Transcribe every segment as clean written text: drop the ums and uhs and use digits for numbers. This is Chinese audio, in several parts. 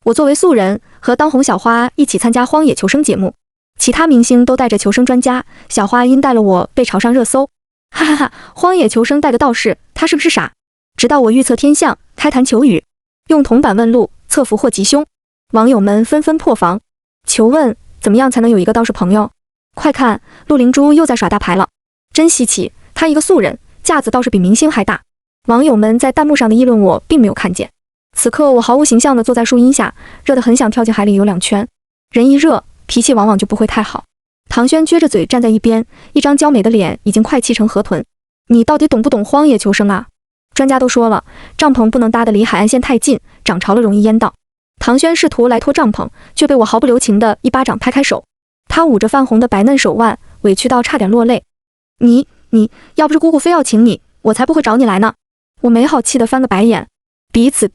我作为素人，和当红小花一起参加荒野求生节目，其他明星都带着求生专家，小花因带了我被炒上热搜。哈哈哈，荒野求生带个道士，他是不是傻？直到我预测天象，开坛求雨，用铜板问路，测福祸吉凶，网友们纷纷破防，求问怎么样才能有一个道士朋友？快看，陆灵珠又在耍大牌了，真稀奇，她一个素人，架子倒是比明星还大。网友们在弹幕上的议论我并没有看见。此刻我毫无形象地坐在树荫下，热得很想跳进海里游2圈。人一热，脾气往往就不会太好。唐轩撅着嘴站在一边，一张娇美的脸已经快气成河豚。你到底懂不懂荒野求生啊？专家都说了，帐篷不能搭得离海岸线太近，涨潮了容易淹到。唐轩试图来拖帐篷，却被我毫不留情的一巴掌拍开手。他捂着泛红的白嫩手腕，委屈到差点落泪。你要不是姑姑非要请你，我才不会找你来呢。我没好气的翻个白眼。彼此，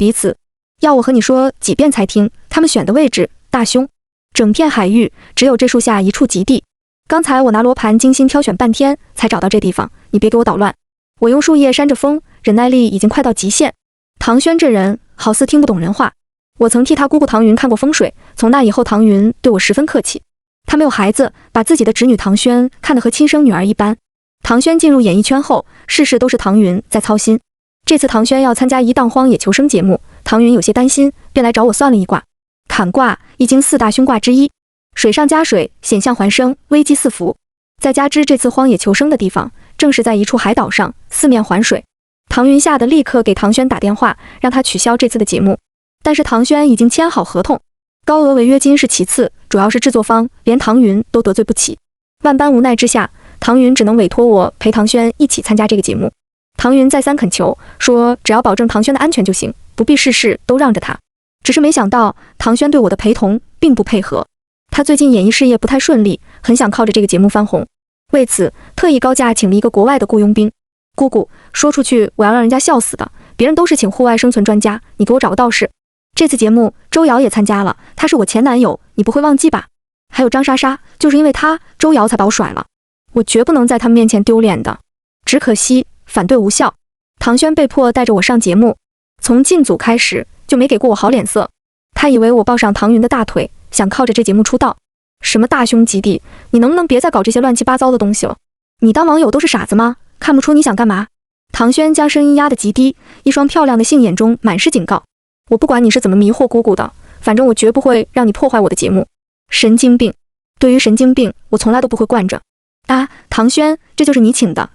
要我和你说几遍才听？他们选的位置，大凶，整片海域只有这树下一处极地。刚才我拿罗盘精心挑选半天才找到这地方，你别给我捣乱。我用树叶扇着风，忍耐力已经快到极限。唐轩这人好似听不懂人话。我曾替他姑姑唐云看过风水，从那以后唐云对我十分客气。他没有孩子，把自己的侄女唐轩看得和亲生女儿一般。唐轩进入演艺圈后，事事都是唐云在操心。这次唐轩要参加一档荒野求生节目，唐云有些担心，便来找我算了一卦。坎卦，易经4大凶卦之一，水上加水，险象环生，危机四伏。再加之这次荒野求生的地方正是在一处海岛上，四面环水。唐云吓得立刻给唐轩打电话，让他取消这次的节目。但是唐轩已经签好合同，高额违约金是其次，主要是制作方连唐云都得罪不起。万般无奈之下，唐云只能委托我陪唐轩一起参加这个节目。唐云再三恳求，说只要保证唐轩的安全就行，不必事事都让着他。只是没想到唐轩对我的陪同并不配合。他最近演艺事业不太顺利，很想靠着这个节目翻红，为此特意高价请了一个国外的雇佣兵。姑姑，说出去我要让人家笑死的，别人都是请户外生存专家，你给我找个道士。这次节目周瑶也参加了，他是我前男友，你不会忘记吧？还有张莎莎，就是因为他，周瑶才把我甩了，我绝不能在他们面前丢脸的。只可惜反对无效，唐轩被迫带着我上节目，从进组开始就没给过我好脸色。他以为我抱上唐云的大腿，想靠着这节目出道。什么大凶极地，你能不能别再搞这些乱七八糟的东西了？你当网友都是傻子吗？看不出你想干嘛？唐轩将声音压得极低，一双漂亮的杏眼中满是警告。我不管你是怎么迷惑姑姑的，反正我绝不会让你破坏我的节目。神经病，对于神经病我从来都不会惯着。啊，唐轩，这就是你请的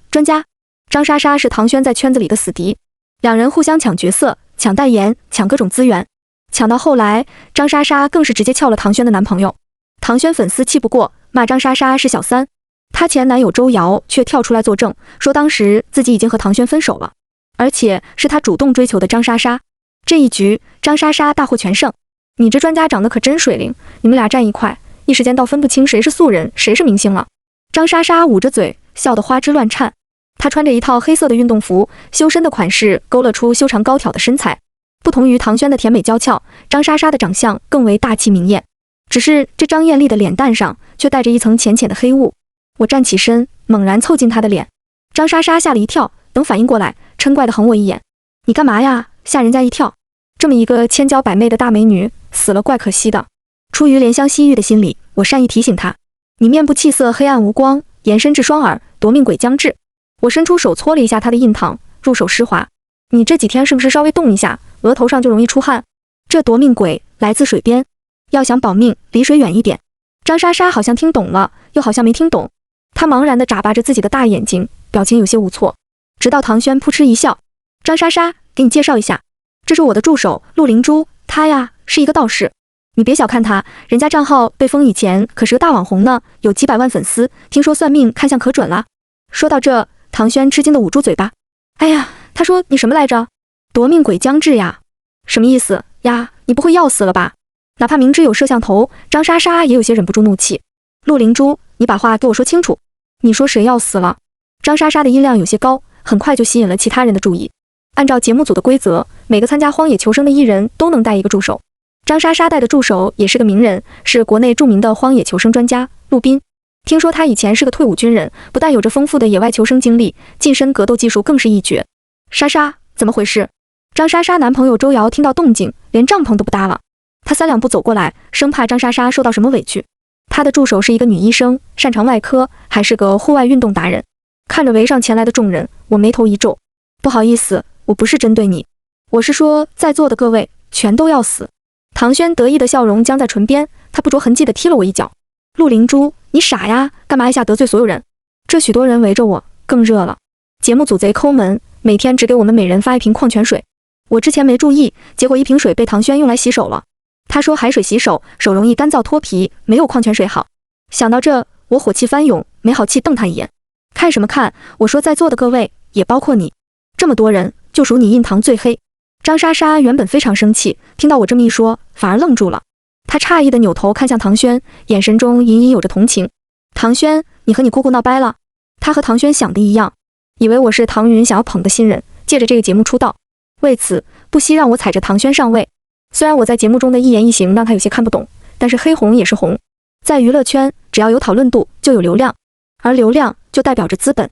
专家？张莎莎是唐轩在圈子里的死敌，两人互相抢角色，抢代言，抢各种资源，抢到后来，张莎莎更是直接撬了唐轩的男朋友。唐轩粉丝气不过，骂张莎莎是小三。她前男友周瑶却跳出来作证，说当时自己已经和唐轩分手了，而且是他主动追求的张莎莎。这一局，张莎莎大获全胜。你这专家长得可真水灵，你们俩站一块，一时间倒分不清谁是素人，谁是明星了。张莎莎捂着嘴，笑得花枝乱颤。她穿着一套黑色的运动服，修身的款式勾勒出修长高挑的身材。不同于唐轩的甜美娇俏，张莎莎的长相更为大气明艳。只是这张艳丽的脸蛋上却带着一层浅浅的黑雾。我站起身，猛然凑近她的脸。张莎莎吓了一跳，等反应过来，嗔怪地横我一眼：“你干嘛呀？吓人家一跳！这么一个千娇百媚的大美女，死了怪可惜的。”出于怜香惜玉的心理，我善意提醒她：“你面部气色黑暗无光，延伸至双耳，夺命鬼将至。”我伸出手搓了一下她的印堂，入手湿滑。你这几天是不是稍微动一下，额头上就容易出汗？这夺命鬼来自水边，要想保命，离水远一点。张莎莎好像听懂了，又好像没听懂。她茫然地眨巴着自己的大眼睛，表情有些无措。直到唐轩扑哧一笑：“张莎莎，给你介绍一下，这是我的助手陆灵珠，她呀是一个道士。你别小看她，人家账号被封以前可是个大网红呢，有几百万粉丝，听说算命看相可准了。”说到这，唐轩吃惊地捂住嘴巴：“哎呀，他说你什么来着？夺命鬼将至呀？什么意思呀？你不会要死了吧？”哪怕明知有摄像头，张莎莎也有些忍不住怒气：“陆灵珠，你把话给我说清楚，你说谁要死了？”张莎莎的音量有些高，很快就吸引了其他人的注意。按照节目组的规则，每个参加荒野求生的艺人都能带一个助手。张莎莎带的助手也是个名人，是国内著名的荒野求生专家陆斌。听说他以前是个退伍军人，不但有着丰富的野外求生经历，近身格斗技术更是一绝。莎莎，怎么回事？张莎莎男朋友周瑶听到动静，连帐篷都不搭了。他3两步走过来，生怕张莎莎受到什么委屈。他的助手是一个女医生，擅长外科，还是个户外运动达人。看着围上前来的众人，我眉头一皱，不好意思，我不是针对你，我是说在座的各位全都要死。唐轩得意的笑容僵在唇边，他不着痕迹地踢了我一脚。陆灵珠，你傻呀，干嘛一下得罪所有人？这许多人围着我，更热了。节目组贼抠门，每天只给我们每人发1瓶矿泉水。我之前没注意，结果1瓶水被唐轩用来洗手了。他说海水洗手，手容易干燥脱皮，没有矿泉水好。想到这，我火气翻涌，没好气瞪他一眼。看什么看？我说在座的各位，也包括你，这么多人，就属你印堂最黑。张莎莎原本非常生气，听到我这么一说，反而愣住了。她诧异地扭头看向唐轩，眼神中隐隐有着同情。唐轩，你和你姑姑闹掰了？她和唐轩想的一样，以为我是唐云想要捧的新人，借着这个节目出道，为此不惜让我踩着唐轩上位。虽然我在节目中的一言一行让他有些看不懂，但是黑红也是红，在娱乐圈，只要有讨论度，就有流量，而流量就代表着资本。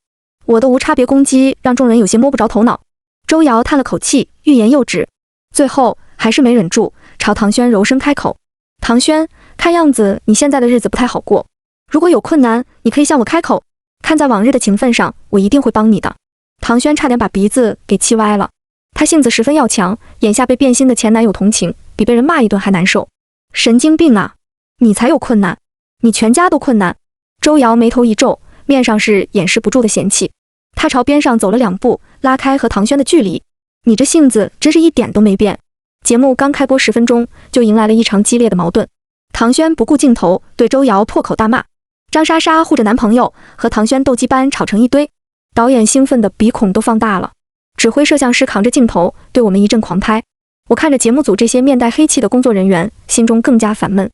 我的无差别攻击让众人有些摸不着头脑。周瑶叹了口气，欲言又止，最后还是没忍住，朝唐轩柔声开口：唐轩，看样子你现在的日子不太好过，如果有困难，你可以向我开口，看在往日的情分上，我一定会帮你的。唐轩差点把鼻子给气歪了，他性子十分要强，眼下被变心的前男友同情，比被人骂一顿还难受。神经病啊！你才有困难，你全家都困难。周瑶眉头一皱，面上是掩饰不住的嫌弃。他朝边上走了2步，拉开和唐轩的距离。你这性子真是一点都没变。节目刚开播10分钟，就迎来了一场激烈的矛盾。唐轩不顾镜头，对周瑶破口大骂。张莎莎护着男朋友，和唐轩斗鸡般吵成一堆。导演兴奋的鼻孔都放大了，指挥摄像师扛着镜头对我们一阵狂拍。我看着节目组这些面带黑气的工作人员，心中更加烦闷。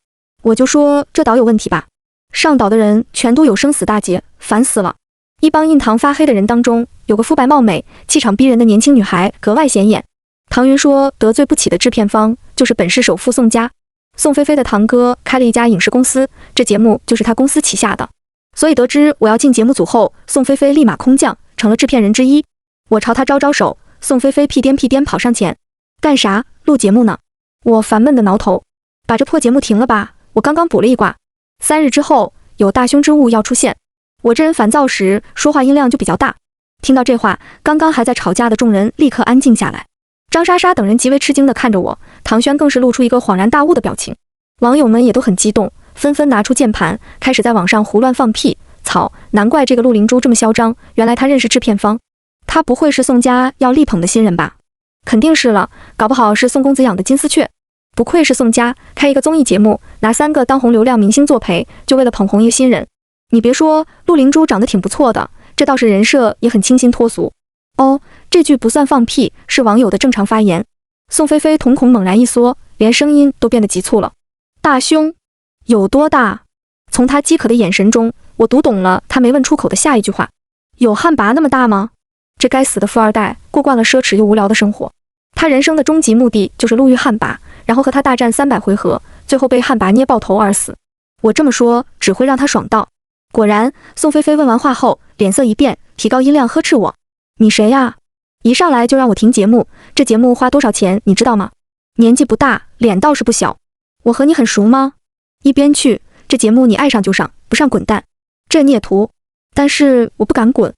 我就说这导有问题吧，上导的人全都有生死大劫，烦死了。一帮印堂发黑的人当中，有个肤白貌美、气场逼人的年轻女孩格外显眼。唐云说得罪不起的制片方就是本市首富宋家。宋菲菲的堂哥开了一家影视公司，这节目就是他公司旗下的。所以得知我要进节目组后，宋菲菲立马空降，成了制片人之一。我朝他招招手，宋菲菲屁颠屁颠跑上前：干啥？录节目呢。我烦闷的挠头：把这破节目停了吧，我刚刚卜了一卦，3日之后有大凶之物要出现。我这人烦躁时说话音量就比较大。听到这话，刚刚还在吵架的众人立刻安静下来。张莎莎等人极为吃惊地看着我，唐轩更是露出一个恍然大悟的表情。网友们也都很激动，纷纷拿出键盘，开始在网上胡乱放屁。操，难怪这个陆灵珠这么嚣张，原来他认识制片方。他不会是宋家要力捧的新人吧？肯定是了，搞不好是宋公子养的金丝雀。不愧是宋家，开一个综艺节目，拿3个当红流量明星作陪，就为了捧红一个新人。你别说，陆灵珠长得挺不错的，这倒是人设也很清新脱俗。哦，这句不算放屁，是网友的正常发言。宋菲菲瞳孔猛然一缩，连声音都变得急促了。大胸有多大？从她饥渴的眼神中，我读懂了她没问出口的下一句话。有汉魃那么大吗？这该死的富二代过惯了奢侈又无聊的生活，他人生的终极目的就是路遇汉魃，然后和他大战300回合，最后被汉魃捏爆头而死。我这么说只会让他爽到。果然，宋菲菲问完话后，脸色一变，提高音量呵斥我：你谁呀？一上来就让我停节目，这节目花多少钱你知道吗？年纪不大，脸倒是不小。我和你很熟吗？一边去，这节目你爱上就上，不上滚蛋。这孽徒！但是我不敢滚，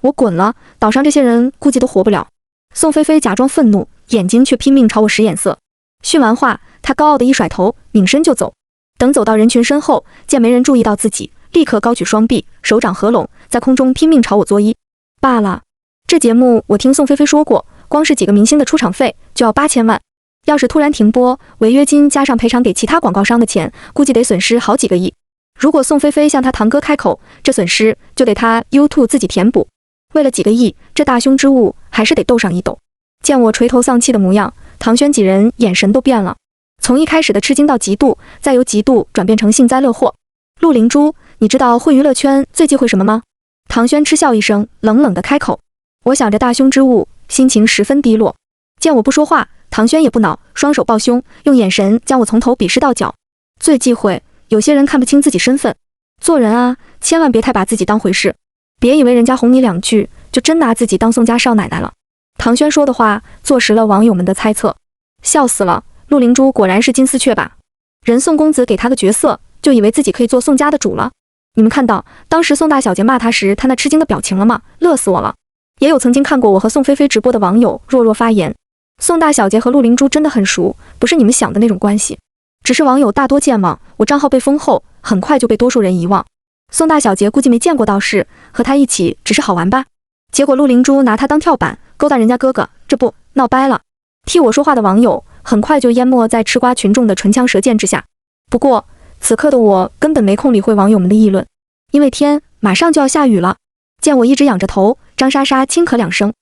我滚了，岛上这些人估计都活不了。宋菲菲假装愤怒，眼睛却拼命朝我使眼色。训完话，她高傲的一甩头，拧身就走。等走到人群身后，见没人注意到自己，立刻高举双臂，手掌合拢，在空中拼命朝我作揖。罢了，这节目我听宋菲菲说过，光是几个明星的出场费就要8000万，要是突然停播，违约金加上赔偿给其他广告商的钱，估计得损失好几个亿。如果宋菲菲向她堂哥开口，这损失就得她 YouTube 自己填补。为了几个亿，这大凶之物还是得斗上一斗。见我垂头丧气的模样，唐轩几人眼神都变了，从一开始的吃惊到嫉妒，再由嫉妒转变成幸灾乐祸。陆灵珠，你知道混娱乐圈最忌讳什么吗？唐轩嗤笑一声，冷冷地开口。我想着大凶之物，心情十分低落。见我不说话，唐轩也不恼，双手抱胸，用眼神将我从头鄙视到脚。最忌讳有些人看不清自己身份，做人啊，千万别太把自己当回事，别以为人家哄你2句，就真拿自己当宋家少奶奶了。唐轩说的话坐实了网友们的猜测，笑死了，陆灵珠果然是金丝雀吧？人宋公子给她个角色，就以为自己可以做宋家的主了。你们看到当时宋大小姐骂她时，她那吃惊的表情了吗？乐死我了！也有曾经看过我和宋菲菲直播的网友弱弱发言，宋大小姐和陆灵珠真的很熟，不是你们想的那种关系。只是网友大多健忘，我账号被封后，很快就被多数人遗忘。宋大小姐估计没见过道士，和她一起只是好玩吧。结果陆灵珠拿她当跳板，勾搭人家哥哥，这不闹掰了。替我说话的网友很快就淹没在吃瓜群众的唇枪舌剑之下。不过此刻的我根本没空理会网友们的议论，因为天马上就要下雨了。见我一直仰着头，张莎莎轻咳2声，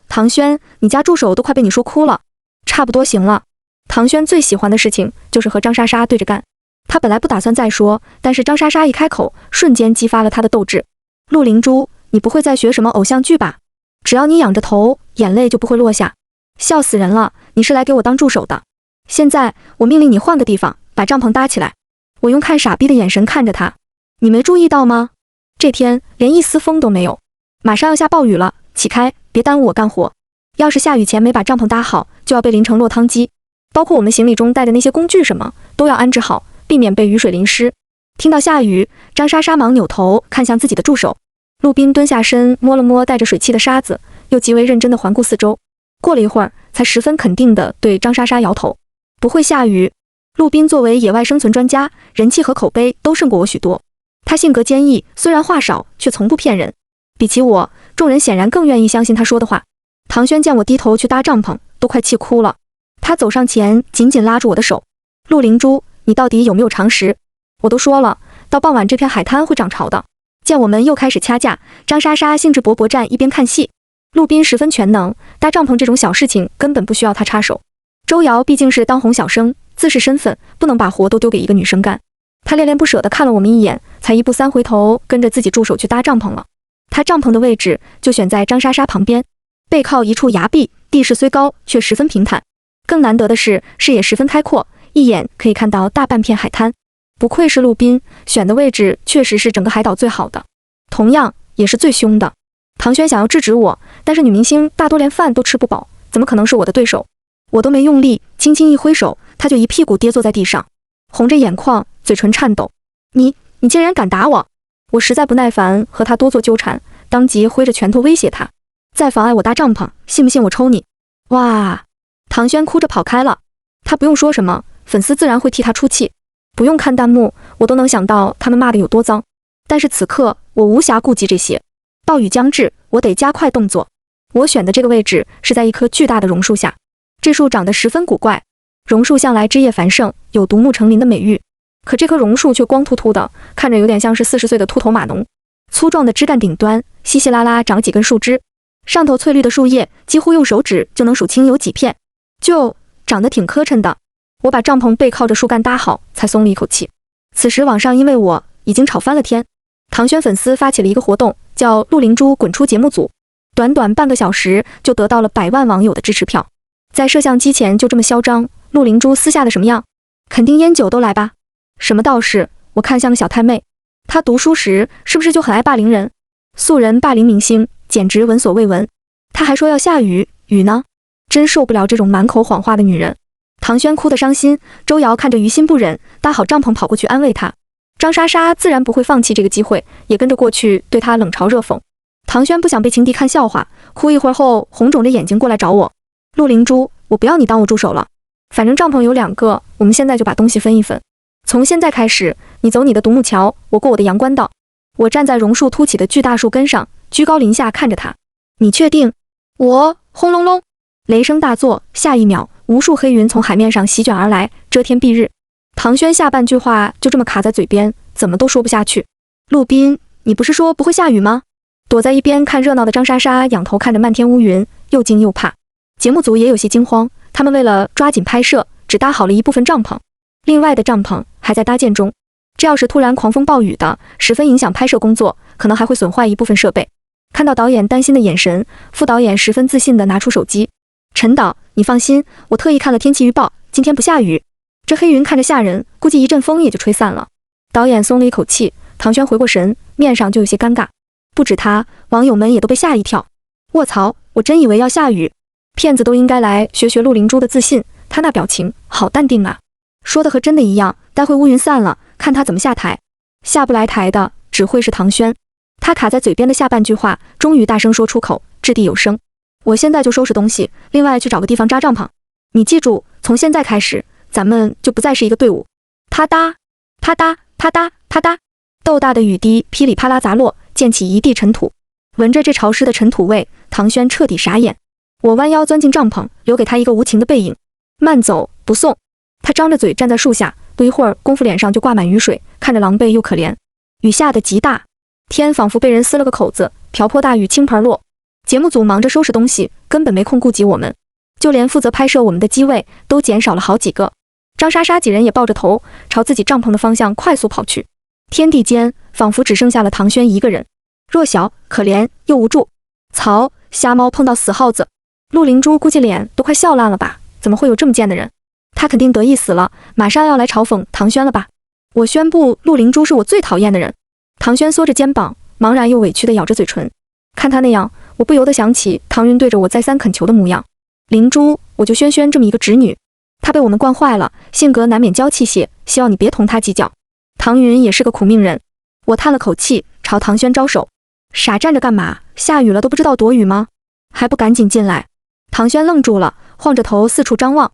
唐轩，你家助手都快被你说哭了。差不多行了。唐轩最喜欢的事情就是和张莎莎对着干。他本来不打算再说，但是张莎莎一开口，瞬间激发了他的斗志。陆灵珠，你不会再学什么偶像剧吧？只要你仰着头，眼泪就不会落下。笑死人了，你是来给我当助手的。现在我命令你换个地方，把帐篷搭起来。我用看傻逼的眼神看着他。你没注意到吗？这天连一丝风都没有，马上要下暴雨了，起开，别耽误我干活。要是下雨前没把帐篷搭好，就要被淋成落汤鸡。包括我们行李中带的那些工具什么，都要安置好，避免被雨水淋湿。听到下雨，张莎莎忙扭头看向自己的助手。陆斌蹲下身摸了摸带着水汽的沙子，又极为认真地环顾四周。过了一会儿，才十分肯定地对张莎莎摇头：不会下雨。陆斌作为野外生存专家，人气和口碑都胜过我许多。他性格坚毅，虽然话少，却从不骗人。比起我，众人显然更愿意相信他说的话。唐轩见我低头去搭帐篷，都快气哭了。他走上前，紧紧拉住我的手：陆灵珠，你到底有没有常识？我都说了，到傍晚这片海滩会涨潮的。见我们又开始掐架，张莎莎兴致勃勃站一边看戏。陆斌十分全能，搭帐篷这种小事情根本不需要他插手。周瑶毕竟是当红小生，自视身份，不能把活都丢给一个女生干。他恋恋不舍地看了我们一眼，才一步三回头跟着自己助手去搭帐篷了。他帐篷的位置就选在张莎莎旁边，背靠一处崖壁，地势虽高，却十分平坦。更难得的是，视野十分开阔，一眼可以看到大半片海滩。不愧是陆斌，选的位置确实是整个海岛最好的，同样也是最凶的。唐轩想要制止我，但是女明星大多连饭都吃不饱，怎么可能是我的对手？我都没用力，轻轻一挥手，他就一屁股跌坐在地上，红着眼眶，嘴唇颤抖。你竟然敢打我！我实在不耐烦和他多做纠缠，当即挥着拳头威胁他：再妨碍我搭帐篷，信不信我抽你？哇！唐轩哭着跑开了。他不用说什么，粉丝自然会替他出气。不用看弹幕，我都能想到他们骂的有多脏。但是此刻我无暇顾及这些。暴雨将至，我得加快动作。我选的这个位置是在一棵巨大的榕树下，这树长得十分古怪。榕树向来枝叶繁盛，有独木成林的美誉，可这棵榕树却光秃秃的，看着有点像是40岁的秃头码农。粗壮的枝干顶端稀稀拉拉长几根树枝，上头翠绿的树叶几乎用手指就能数清有几片，就长得挺磕碜的。我把帐篷背靠着树干搭好，才松了一口气。此时网上因为我已经吵翻了天。唐轩粉丝发起了一个活动，叫陆灵珠滚出节目组，短短半个小时就得到了100万网友的支持票。在摄像机前就这么嚣张，陆灵珠私下的什么样？肯定烟酒都来吧？什么道士？我看像个小太妹。她读书时是不是就很爱霸凌人？素人霸凌明星，简直闻所未闻。她还说要下雨，雨呢？真受不了这种满口谎话的女人。唐轩哭得伤心，周瑶看着于心不忍，搭好帐篷跑过去安慰她。张莎莎自然不会放弃这个机会，也跟着过去对她冷嘲热讽。唐轩不想被情敌看笑话，哭一会儿后红肿着眼睛过来找我。陆灵珠，我不要你当我助手了，反正帐篷有2个，我们现在就把东西分一分。从现在开始，你走你的独木桥，我过我的阳关道。我站在榕树凸起的巨大树根上，居高临下看着他。你确定？我轰隆隆，雷声大作，下一秒，无数黑云从海面上席卷而来，遮天蔽日。唐轩下半句话就这么卡在嘴边，怎么都说不下去。陆斌，你不是说不会下雨吗？躲在一边看热闹的张莎莎仰头看着漫天乌云，又惊又怕。节目组也有些惊慌，他们为了抓紧拍摄，只搭好了一部分帐篷，另外的帐篷还在搭建中。这要是突然狂风暴雨的，十分影响拍摄工作，可能还会损坏一部分设备。看到导演担心的眼神，副导演十分自信地拿出手机：陈导，你放心，我特意看了天气预报，今天不下雨。这黑云看着吓人，估计一阵风也就吹散了。导演松了一口气，唐轩回过神，面上就有些尴尬。不止他，网友们也都被吓一跳。卧槽，我真以为要下雨。骗子都应该来学学陆灵珠的自信，他那表情好淡定啊，说的和真的一样。待会乌云散了，看他怎么下台。下不来台的只会是唐轩。他卡在嘴边的下半句话终于大声说出口，掷地有声。我现在就收拾东西，另外去找个地方扎帐篷。你记住，从现在开始，咱们就不再是一个队伍。啪嗒，啪嗒，啪嗒，啪嗒，豆大的雨滴噼里啪啦砸落，溅起一地尘土。闻着这潮湿的尘土味，唐轩彻底傻眼。我弯腰钻进帐篷，留给他一个无情的背影。慢走，不送。他张着嘴站在树下，不一会儿功夫脸上就挂满雨水，看着狼狈又可怜。雨下得极大，天仿佛被人撕了个口子，瓢泼大雨倾盆落。节目组忙着收拾东西，根本没空顾及我们，就连负责拍摄我们的机位都减少了好几个。张莎莎几人也抱着头朝自己帐篷的方向快速跑去。天地间仿佛只剩下了唐轩一个人，弱小可怜又无助。曹瞎猫碰到死耗子，陆灵珠估计脸都快笑烂了吧，怎么会有这么贱的人？他肯定得意死了，马上要来嘲讽唐轩了吧。我宣布陆灵珠是我最讨厌的人。唐轩缩着肩膀，茫然又委屈地咬着嘴唇。看他那样，我不由得想起唐云对着我再三恳求的模样。灵珠，我就轩轩这么一个侄女，她被我们惯坏了，性格难免娇气些，希望你别同她计较。唐云也是个苦命人。我叹了口气，朝唐轩招手。傻站着干嘛？下雨了都不知道躲雨吗？还不赶紧进来。唐轩愣住了，晃着头四处张望。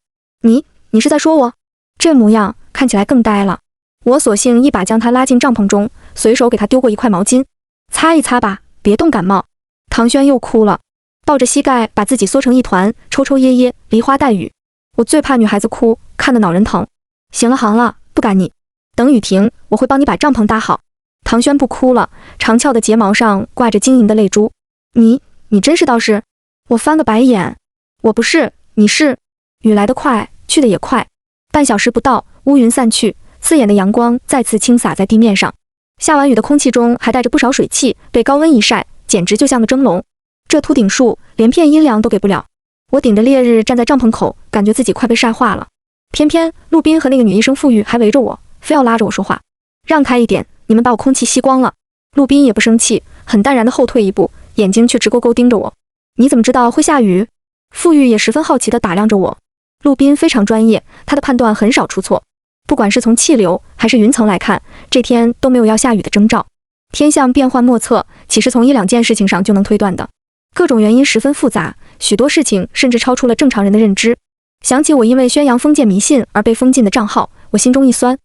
你是在说我？这模样看起来更呆了。我索性一把将他拉进帐篷中，随手给他丢过一块毛巾。擦一擦吧，别冻感冒。唐轩又哭了，抱着膝盖把自己缩成一团，抽抽噎噎，梨花带雨。我最怕女孩子哭，看得恼人疼。行了，不赶你。等雨停，我会帮你把帐篷搭好。唐轩不哭了，长翘的睫毛上挂着晶莹的泪珠。你真是道士？我翻个白眼。我不是，你是。雨来得快，去得也快。半小时不到，乌云散去，刺眼的阳光再次倾洒在地面上。下完雨的空气中还带着不少水汽，被高温一晒，简直就像个蒸笼。这秃顶树连片阴凉都给不了。我顶着烈日站在帐篷口，感觉自己快被晒化了。偏偏陆斌和那个女医生傅玉还围着我，非要拉着我说话。让开一点，你们把我空气吸光了。陆斌也不生气，很淡然地后退一步，眼睛却直勾勾盯着我。你怎么知道会下雨？傅玉也十分好奇地打量着我。陆斌非常专业，他的判断很少出错。不管是从气流还是云层来看，这天都没有要下雨的征兆。天象变幻莫测，岂是从一两件事情上就能推断的？各种原因十分复杂，许多事情甚至超出了正常人的认知。想起我因为宣扬封建迷信而被封禁的账号，我心中一酸。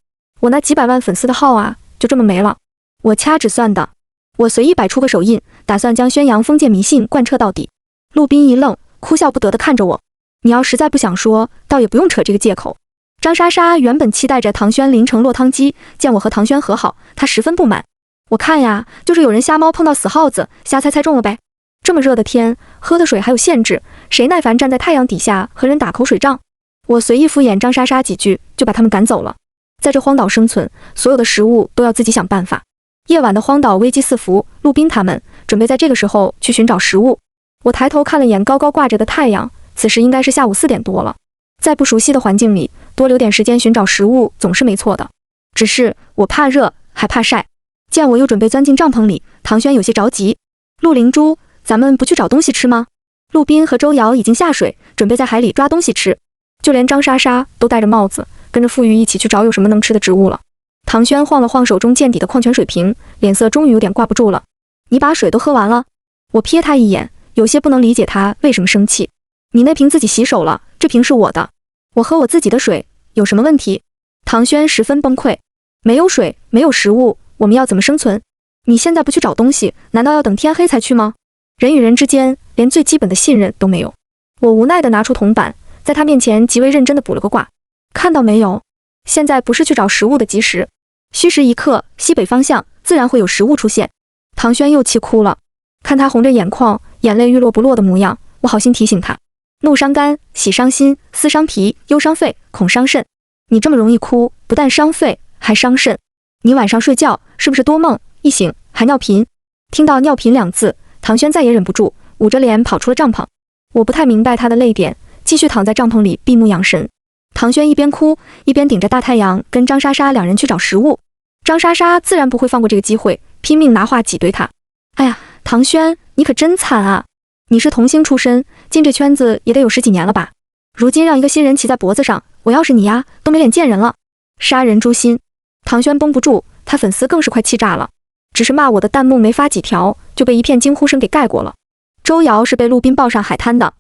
我那几百万粉丝的号啊，就这么没了。我掐指算的。我随意摆出个手印，打算将宣扬封建迷信贯彻到底。陆斌一愣，哭笑不得地看着我。你要实在不想说，倒也不用扯这个借口。张莎莎原本期待着唐轩淋成落汤鸡，见我和唐轩和好，她十分不满。我看呀，就是有人瞎猫碰到死耗子，瞎猜中了呗。这么热的天，喝的水还有限制，谁耐烦站在太阳底下和人打口水仗？我随意敷衍张莎莎几句，就把他们赶走了。在这荒岛生存，所有的食物都要自己想办法。夜晚的荒岛危机四伏，陆斌他们准备在这个时候去寻找食物。我抬头看了眼高高挂着的太阳，此时应该是下午4点多了。在不熟悉的环境里，多留点时间寻找食物总是没错的。只是我怕热，还怕晒。见我又准备钻进帐篷里，唐轩有些着急。陆灵珠，咱们不去找东西吃吗？陆斌和周瑶已经下水，准备在海里抓东西吃。就连张莎莎都戴着帽子，跟着傅玉一起去找有什么能吃的植物了。唐轩晃了晃手中见底的矿泉水瓶，脸色终于有点挂不住了。你把水都喝完了？我瞥他一眼，有些不能理解他为什么生气。你那瓶自己洗手了，这瓶是我的，我喝我自己的水，有什么问题？唐轩十分崩溃。没有水，没有食物，我们要怎么生存？你现在不去找东西，难道要等天黑才去吗？人与人之间连最基本的信任都没有。我无奈地拿出铜板，在他面前极为认真地卜了个卦。看到没有？现在不是去找食物的吉时。虚时一刻，西北方向自然会有食物出现。唐轩又气哭了，看他红着眼眶，眼泪欲落不落的模样，我好心提醒他：怒伤肝，喜伤心，思伤脾，忧伤肺，恐伤肾。你这么容易哭，不但伤肺，还伤肾。你晚上睡觉是不是多梦？一醒还尿频？听到尿频2字，唐轩再也忍不住，捂着脸跑出了帐篷。我不太明白他的泪点，继续躺在帐篷里闭目养神。唐轩一边哭一边顶着大太阳跟张莎莎两人去找食物。张莎莎自然不会放过这个机会，拼命拿话挤兑他。哎呀，唐轩，你可真惨啊！你是童星出身，进这圈子也得有10几年了吧？如今让一个新人骑在脖子上，我要是你呀，都没脸见人了。杀人诛心，唐轩绷不住，他粉丝更是快气炸了。只是骂我的弹幕没发几条，就被一片惊呼声给盖过了。周瑶是被陆斌抱上海滩的，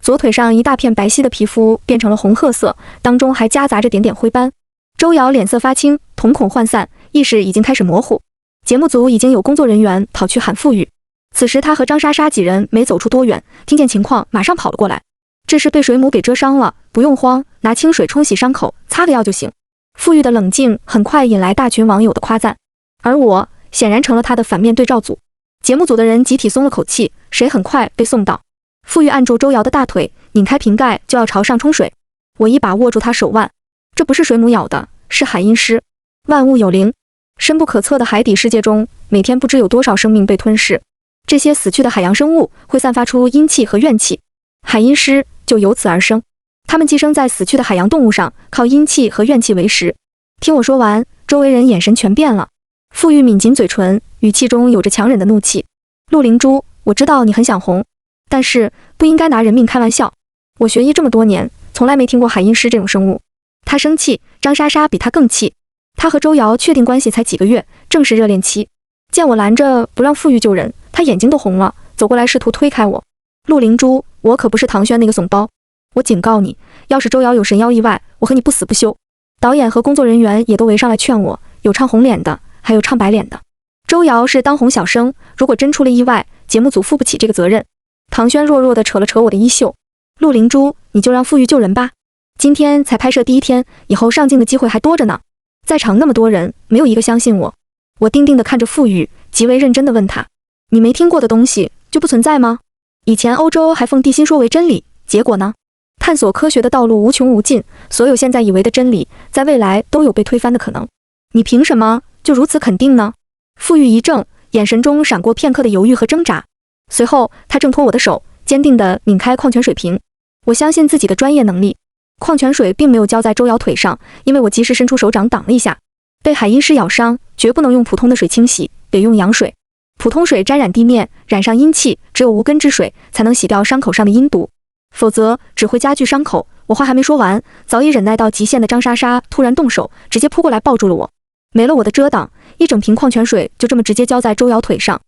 左腿上一大片白皙的皮肤变成了红褐色，当中还夹杂着点点灰斑。周瑶脸色发青，瞳孔涣散，意识已经开始模糊。节目组已经有工作人员跑去喊傅玉，此时他和张莎莎几人没走出多远，听见情况马上跑了过来。这是被水母给蛰伤了，不用慌，拿清水冲洗伤口，擦个药就行。傅玉的冷静很快引来大群网友的夸赞，而我显然成了他的反面对照组。节目组的人集体松了口气，谁很快被送到。傅玉按住周瑶的大腿，拧开瓶盖就要朝上冲水，我一把握住他手腕，这不是水母咬的，是海阴虱。万物有灵，深不可测的海底世界中，每天不知有多少生命被吞噬。这些死去的海洋生物会散发出阴气和怨气，海阴虱就由此而生。它们寄生在死去的海洋动物上，靠阴气和怨气为食。听我说完，周围人眼神全变了。傅玉抿紧嘴唇，语气中有着强忍的怒气。陆灵珠，我知道你很想红，但是不应该拿人命开玩笑。我学医这么多年，从来没听过海阴虱这种生物。他生气，张莎莎比他更气。他和周瑶确定关系才几个月，正是热恋期。见我拦着不让傅玉救人，他眼睛都红了，走过来试图推开我。陆灵珠，我可不是唐轩那个怂包。我警告你，要是周瑶有神妖意外，我和你不死不休。导演和工作人员也都围上来劝我，有唱红脸的，还有唱白脸的。周瑶是当红小生，如果真出了意外，节目组负不起这个责任。唐轩弱弱地扯了扯我的衣袖。陆灵珠，你就让傅玉救人吧。今天才拍摄第一天，以后上镜的机会还多着呢。在场那么多人，没有一个相信我。我定定地看着傅玉，极为认真地问他，你没听过的东西就不存在吗？以前欧洲还奉地心说为真理，结果呢？探索科学的道路无穷无尽，所有现在以为的真理，在未来都有被推翻的可能。你凭什么就如此肯定呢？傅玉一怔，眼神中闪过片刻的犹豫和挣扎，随后他挣脱我的手，坚定地拧开矿泉水瓶。我相信自己的专业能力。矿泉水并没有浇在周瑶腿上，因为我及时伸出手掌挡了一下。被海阴虱咬伤，绝不能用普通的水清洗，得用阳水。普通水沾染地面，染上阴气，只有无根之水才能洗掉伤口上的阴毒，否则只会加剧伤口。我话还没说完，早已忍耐到极限的张莎莎突然动手，直接扑过来抱住了我。没了我的遮挡，一整瓶矿泉水就这么直接浇在周瑶腿上。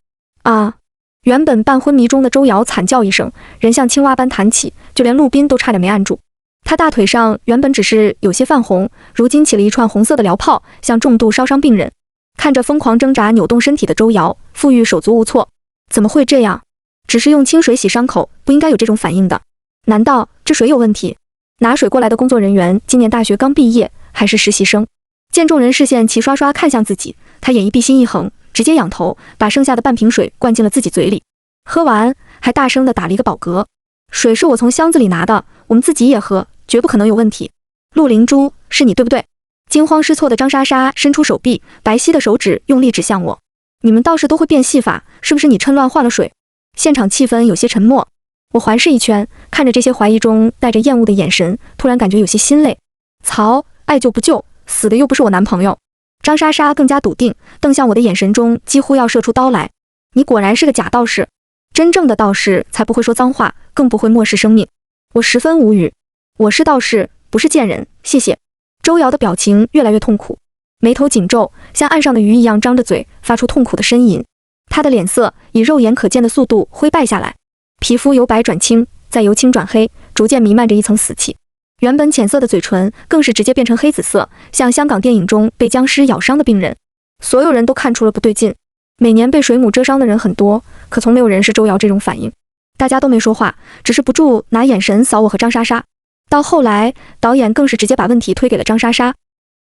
啊！原本半昏迷中的周瑶惨叫一声，人像青蛙般弹起，就连陆斌都差点没按住。他大腿上原本只是有些泛红，如今起了一串红色的燎泡，像重度烧伤病人。看着疯狂挣扎扭动身体的周瑶，傅玉手足无措。怎么会这样？只是用清水洗伤口，不应该有这种反应的。难道这水有问题？拿水过来的工作人员今年大学刚毕业，还是实习生。见众人视线齐刷刷看向自己，他眼一闭心一横，直接仰头把剩下的半瓶水灌进了自己嘴里。喝完还大声地打了一个饱嗝。水是我从箱子里拿的，我们自己也喝，绝不可能有问题。陆灵珠，是你对不对？惊慌失措的张莎莎伸出手臂，白皙的手指用力指向我。你们倒是都会变戏法，是不是你趁乱换了水？现场气氛有些沉默。我环视一圈，看着这些怀疑中带着厌恶的眼神，突然感觉有些心累。曹，爱救不救，死的又不是我男朋友。张莎莎更加笃定，瞪向我的眼神中几乎要射出刀来。你果然是个假道士，真正的道士才不会说脏话，更不会漠视生命。我十分无语。我是道士，不是贱人，谢谢。周瑶的表情越来越痛苦，眉头紧皱，像岸上的鱼一样张着嘴，发出痛苦的呻吟。她的脸色以肉眼可见的速度灰败下来，皮肤由白转青，再由青转黑，逐渐弥漫着一层死气。原本浅色的嘴唇更是直接变成黑紫色，像香港电影中被僵尸咬伤的病人。所有人都看出了不对劲。每年被水母蛰伤的人很多，可从没有人是周瑶这种反应。大家都没说话，只是不住拿眼神扫我和张莎莎。到后来，导演更是直接把问题推给了张莎莎。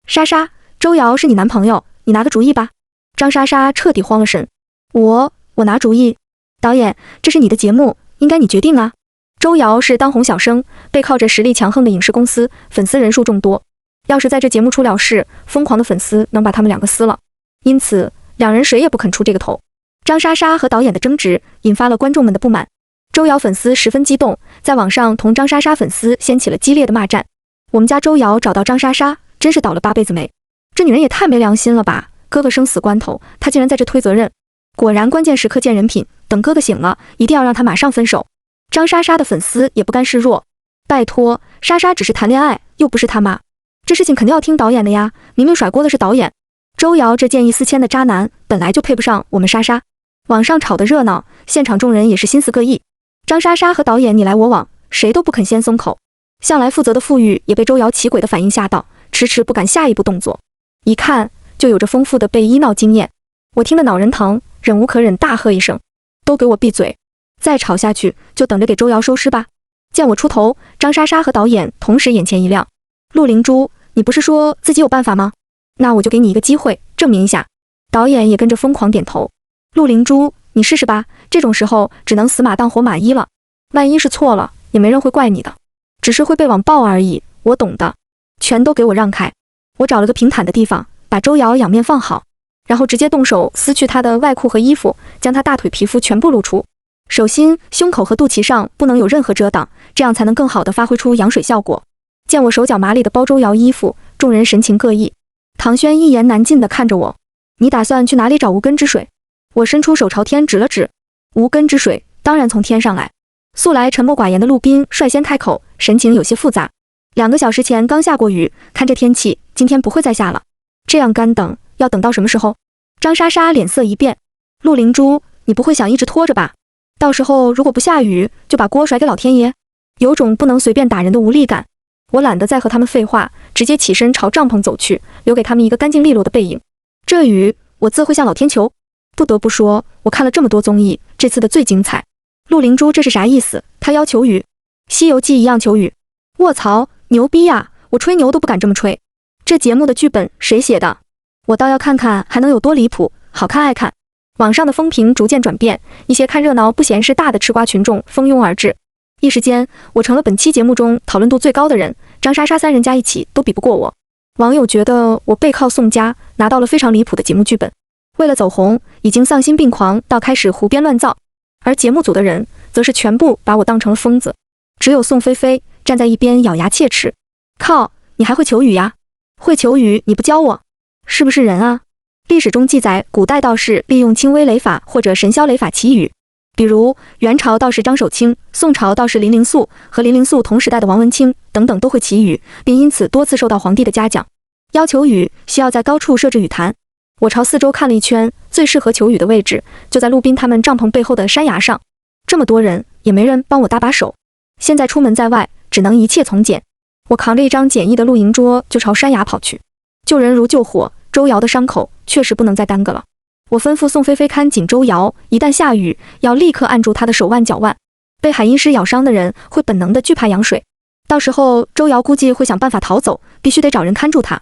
莎莎，周瑶是你男朋友，你拿个主意吧。张莎莎彻底慌了神。我拿主意？导演，这是你的节目，应该你决定啊。周瑶是当红小生，背靠着实力强横的影视公司，粉丝人数众多。要是在这节目出了事，疯狂的粉丝能把他们两个撕了。因此，两人谁也不肯出这个头。张莎莎和导演的争执引发了观众们的不满。周瑶粉丝十分激动，在网上同张莎莎粉丝掀起了激烈的骂战。我们家周瑶找到张莎莎，真是倒了8辈子霉。这女人也太没良心了吧！哥哥生死关头，她竟然在这推责任。果然关键时刻见人品，等哥哥醒了，一定要让他马上分手。张莎莎的粉丝也不甘示弱，拜托，莎莎只是谈恋爱，又不是他妈，这事情肯定要听导演的呀，明明甩锅的是导演。周瑶这见异思迁的渣男，本来就配不上我们莎莎。网上吵得热闹，现场众人也是心思各异。张莎莎和导演你来我往，谁都不肯先松口。向来负责的傅玉也被周瑶奇诡的反应吓到，迟迟不敢下一步动作。一看就有着丰富的被医闹经验，我听得脑仁疼，忍无可忍，大喝一声：都给我闭嘴！再吵下去就等着给周瑶收尸吧。见我出头，张莎莎和导演同时眼前一亮。陆灵珠，你不是说自己有办法吗？那我就给你一个机会，证明一下。导演也跟着疯狂点头。陆灵珠，你试试吧，这种时候只能死马当活马医了。万一是错了，也没人会怪你的，只是会被网暴而已，我懂的。全都给我让开！我找了个平坦的地方，把周瑶仰面放好，然后直接动手撕去她的外裤和衣服，将她大腿皮肤全部露出。手心、胸口和肚脐上不能有任何遮挡，这样才能更好地发挥出羊水效果。见我手脚麻利地包周瑶衣服，众人神情各异。唐轩一言难尽地看着我：你打算去哪里找无根之水？我伸出手朝天指了指，无根之水当然从天上来。素来沉默寡言的陆斌率先开口，神情有些复杂。2个小时前刚下过雨，看这天气，今天不会再下了。这样干等，要等到什么时候？张莎莎脸色一变：陆灵珠，你不会想一直拖着吧？到时候如果不下雨，就把锅甩给老天爷？有种不能随便打人的无力感。我懒得再和他们废话，直接起身朝帐篷走去，留给他们一个干净利落的背影。这雨，我自会向老天求。不得不说，我看了这么多综艺，这次的最精彩。陆灵珠这是啥意思？他要求雨，《西游记》一样求雨。卧槽，牛逼呀！我吹牛都不敢这么吹。这节目的剧本谁写的？我倒要看看还能有多离谱，好看爱看。网上的风评逐渐转变，一些看热闹不嫌事大的吃瓜群众蜂拥而至。一时间，我成了本期节目中讨论度最高的人，张莎莎3人加一起都比不过我。网友觉得我背靠宋佳，拿到了非常离谱的节目剧本。为了走红，已经丧心病狂到开始胡编乱造，而节目组的人则是全部把我当成了疯子。只有宋菲菲站在一边咬牙切齿：靠，你还会求雨呀？会求雨你不教我，是不是人啊？历史中记载，古代道士利用轻微雷法或者神霄雷法祈雨，比如元朝道士张守清，宋朝道士林灵素和林灵素同时代的王文清等等都会祈雨，并因此多次受到皇帝的嘉奖。要求雨需要在高处设置雨坛。我朝四周看了一圈，最适合求雨的位置就在陆斌他们帐篷背后的山崖上。这么多人也没人帮我搭把手，现在出门在外只能一切从简。我扛着一张简易的露营桌就朝山崖跑去。救人如救火，周瑶的伤口确实不能再耽搁了。我吩咐宋菲菲看紧周瑶，一旦下雨要立刻按住她的手腕脚腕。被海阴虱咬伤的人会本能的惧怕羊水，到时候周瑶估计会想办法逃走，必须得找人看住她。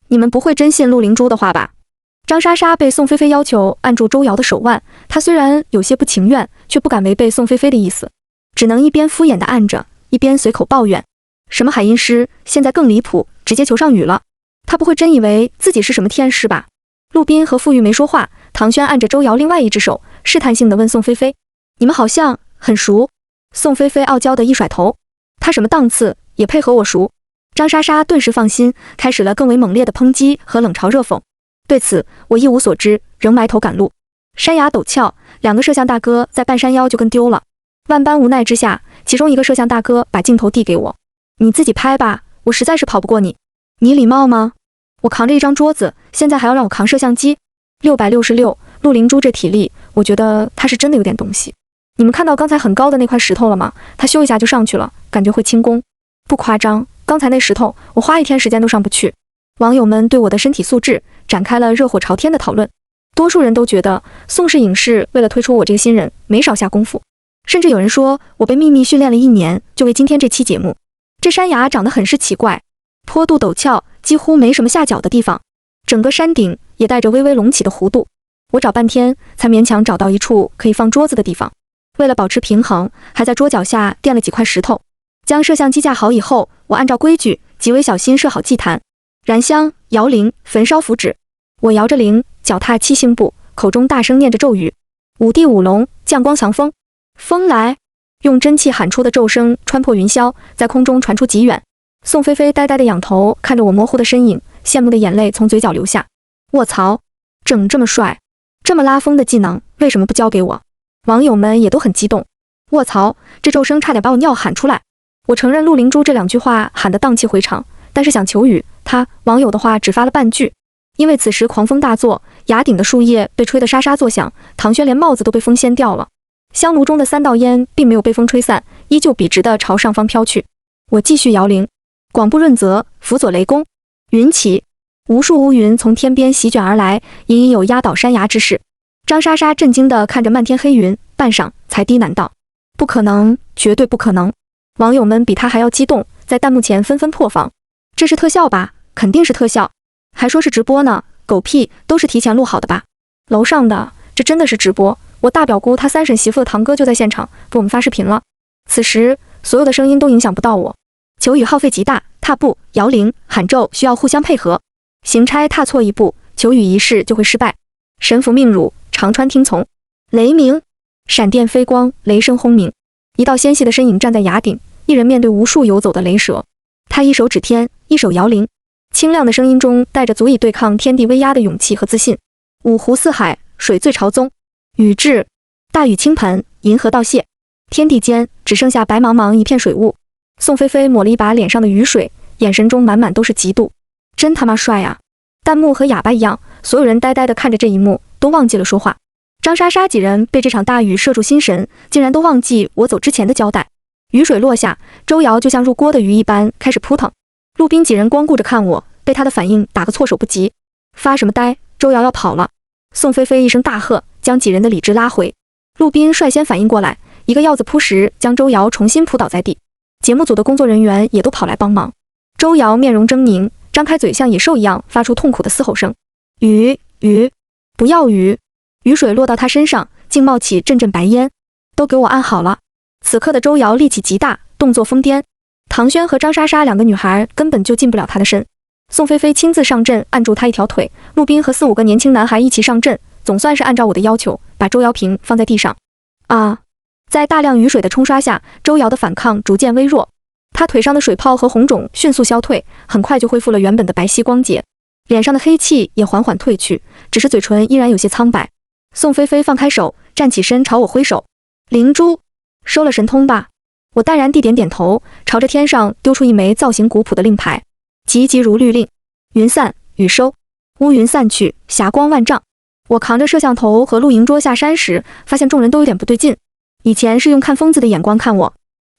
你们不会真信陆灵珠的话吧？张莎莎被宋菲菲要求按住周瑶的手腕，她虽然有些不情愿，却不敢违背宋菲菲的意思，只能一边敷衍地按着，一边随口抱怨：什么海阴虱，现在更离谱，直接求上雨了。他不会真以为自己是什么天使吧？陆斌和傅玉没说话，唐轩按着周瑶另外一只手，试探性地问宋菲菲：你们好像很熟？宋菲菲傲娇地一甩头：他什么档次，也配和我熟？张莎莎顿时放心，开始了更为猛烈的抨击和冷嘲热讽。对此我一无所知，仍埋头赶路。山崖陡峭，2个摄像大哥在半山腰就跟丢了。万般无奈之下，其中一个摄像大哥把镜头递给我：你自己拍吧，我实在是跑不过你。你礼貌吗？我扛着一张桌子，现在还要让我扛摄像机？666，陆灵珠这体力，我觉得她是真的有点东西。你们看到刚才很高的那块石头了吗？她咻一下就上去了，感觉会轻功。不夸张，刚才那石头我花1天时间都上不去。网友们对我的身体素质展开了热火朝天的讨论，多数人都觉得宋氏影视为了推出我这个新人没少下功夫，甚至有人说我被秘密训练了1年，就为今天这期节目。这山崖长得很是奇怪，坡度陡峭，几乎没什么下脚的地方，整个山顶也带着微微隆起的弧度。我找半天才勉强找到一处可以放桌子的地方，为了保持平衡，还在桌脚下垫了几块石头。将摄像机架好以后，我按照规矩极为小心设好祭坛，燃香、摇铃、焚烧符纸。我摇着铃，脚踏七星步，口中大声念着咒语：五帝五龙，降光藏风，风来！用真气喊出的咒声穿破云霄，在空中传出极远。宋菲菲呆呆地仰头看着我模糊的身影，羡慕的眼泪从嘴角流下。卧槽，整这么帅，这么拉风的技能，为什么不交给我？网友们也都很激动。卧槽，这咒声差点把我尿喊出来。我承认陆灵珠这2句话喊得荡气回肠，但是想求雨，网友的话只发了半句。因为此时狂风大作，崖顶的树叶被吹得沙沙作响，唐轩连帽子都被风掀掉了。香炉中的3道烟并没有被风吹散，依旧笔直地朝上方飘去。我继续摇铃，广布润泽，辅佐雷公。云起，无数乌云从天边席卷而来，隐隐有压倒山崖之势。张莎莎震惊地看着漫天黑云，半晌才低喃道：“不可能，绝对不可能！”网友们比他还要激动，在弹幕前纷纷破防：“这是特效吧？肯定是特效！还说是直播呢，狗屁，都是提前录好的吧？楼上的，这真的是直播！我大表姑她3婶媳妇的堂哥就在现场，给我们发视频了。”此时，所有的声音都影响不到我。求雨耗费极大，踏步、摇铃、喊咒需要互相配合。行差踏错一步，求雨仪式就会失败。神服命汝，长川听从。雷鸣，闪电飞光，雷声轰鸣。一道纤细的身影站在崖顶，一人面对无数游走的雷蛇。他一手指天，一手摇铃，清亮的声音中带着足以对抗天地威压的勇气和自信。五湖四海，水醉潮宗。雨至，大雨倾盆，银河道谢。天地间只剩下白茫茫一片水雾。宋菲菲抹了一把脸上的雨水，眼神中满满都是嫉妒。真他妈帅啊！弹幕和哑巴一样，所有人呆呆地看着这一幕，都忘记了说话。张莎莎几人被这场大雨摄住心神，竟然都忘记我走之前的交代。雨水落下，周瑶就像入锅的鱼一般开始扑腾。陆斌几人光顾着看我，被他的反应打个措手不及。发什么呆？周瑶要跑了！宋菲菲一声大喝，将几人的理智拉回。陆斌率先反应过来，一个鹞子扑食，将周瑶重新扑倒在地。节目组的工作人员也都跑来帮忙。周瑶面容狰狞，张开嘴像野兽一样发出痛苦的嘶吼声。雨，不要雨！雨水落到他身上，竟冒起阵阵白烟。都给我按好了！此刻的周瑶力气极大，动作疯癫。唐轩和张莎莎2个女孩根本就近不了他的身。宋菲菲亲自上阵，按住他一条腿。陆斌和4、5个年轻男孩一起上阵，总算是按照我的要求，把周瑶平放在地上。在大量雨水的冲刷下，周瑶的反抗逐渐微弱。她腿上的水泡和红肿迅速消退，很快就恢复了原本的白皙光洁，脸上的黑气也缓缓褪去，只是嘴唇依然有些苍白。宋菲菲放开手，站起身朝我挥手：“灵珠，收了神通吧。”我淡然地点头，朝着天上丢出一枚造型古朴的令牌。急急如律令，云散雨收，乌云散去，霞光万丈。我扛着摄像头和露营桌下山时，发现众人都有点不对劲。以前是用看疯子的眼光看我，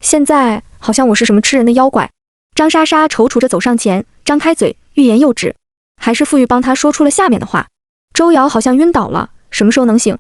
现在好像我是什么吃人的妖怪。张莎莎踌躇着走上前，张开嘴欲言又止，还是傅玉帮她说出了下面的话。周瑶好像晕倒了，什么时候能醒？